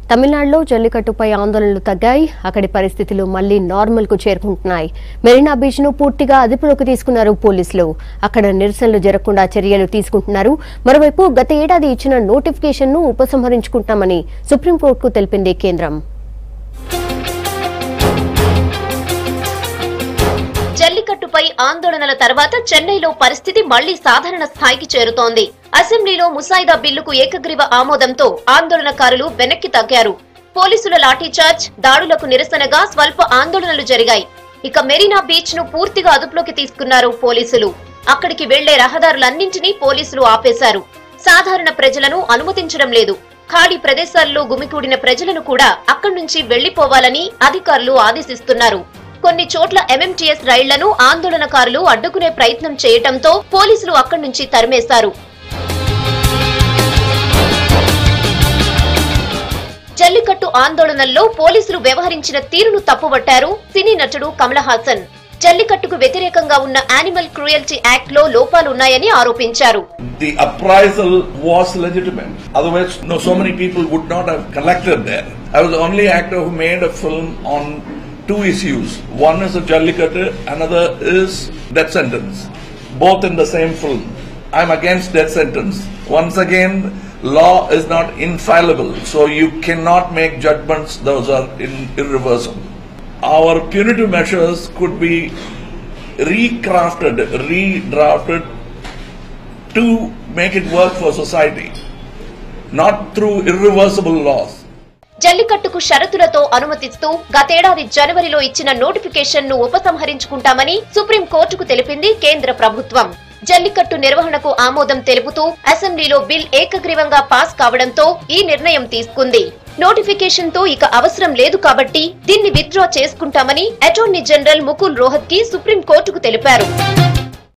తమిళనాడులో జల్లికట్టుపై ఆందోళనలు తగ్గాయి. అక్కడి పరిస్థితులు మళ్లీ నార్మల్ కు చేరుకుంటున్నాయి. మెరీనా బీచ్ ను పూర్తిగా అదుపులోకి తీసుకున్నారు పోలీసులు. అక్కడ నిరసనలు జరగకుండా చర్యలు తీసుకుంటున్నారు. మరోవైపు గత ఏడాది ఇచ్చిన నోటిఫికేషన్ ను ఉపసంహరించుకుంటామని సుప్రీంకోర్టుకు తెలిపింది కేంద్రం. జల్లికట్టుపై ఆందోళనల తర్వాత చెన్నైలో పరిస్థితి మళ్లీ సాధారణ స్థాయికి చేరుతోంది. అసెంబ్లీలో ముసాయిదా బిల్లుకు ఏకగ్రీవ ఆమోదంతో ఆందోళనకారులు వెనక్కి తగ్గారు. పోలీసుల లాఠీచార్జ్, దాడులకు నిరసనగా స్వల్ప ఆందోళనలు జరిగాయి. ఇక మెరీనా బీచ్ ను పూర్తిగా అదుపులోకి తీసుకున్నారు పోలీసులు. అక్కడికి వెళ్లే రహదారులన్నింటినీ పోలీసులు ఆపేశారు. సాధారణ ప్రజలను అనుమతించడం లేదు. ఖాళీ ప్రదేశాల్లో గుమికూడిన ప్రజలను కూడా అక్కడి నుంచి వెళ్లిపోవాలని అధికారులు ఆదేశిస్తున్నారు. కొన్ని చోట్ల ఎంఎంటీఎస్ రైళ్లను ఆందోళనకారులు అడ్డుకునే ప్రయత్నం చేయటంతో పోలీసులు అక్కడి నుంచి తరిమేశారు. జల్లికట్టు ఆందోళనల్లో పోలీసులు వ్యవహరించిన తీరును తప్పుబట్టారు సినీ నటుడు కమల్ హాసన్. జల్లికట్టుకు వ్యతిరేకంగా ఉన్న యానిమల్ క్రూయల్టీ యాక్ట్ లో లోపాలున్నాయని ఆరోపించారు. The appraisal was legitimate. Otherwise, so many people would not have collected there. I was the only actor who made a film on two issues. One is a Jallikattu, another is death sentence. Both in the same film. I'm against death sentence. Once again, law is not infallible, so you cannot make judgments those are irreversible. Our punitive measures could be recrafted, redrafted to make it work for society, not through irreversible laws. జల్లికట్టుకు షరతులతో అనుమతిస్తూ గతేడాది జనవరిలో ఇచ్చిన notification ను ఉపసంహరించుకుంటామని సుప్రీంకోర్టుకు తెలిపింది కేంద్ర ప్రభుత్వం. జల్లికట్టు నిర్వహణకు ఆమోదం తెలుపుతూ అసెంబ్లీలో బిల్ ఏకగ్రీవంగా పాస్ కావడంతో ఈ నిర్ణయం తీసుకుంది. నోటిఫికేషన్ తో ఇక అవసరం లేదు కాబట్టి దీన్ని విత్డ్రా చేసుకుంటామని అటార్నీ జనరల్ ముకుల్ రోహత్గి సుప్రీంకోర్టుకు తెలిపారు.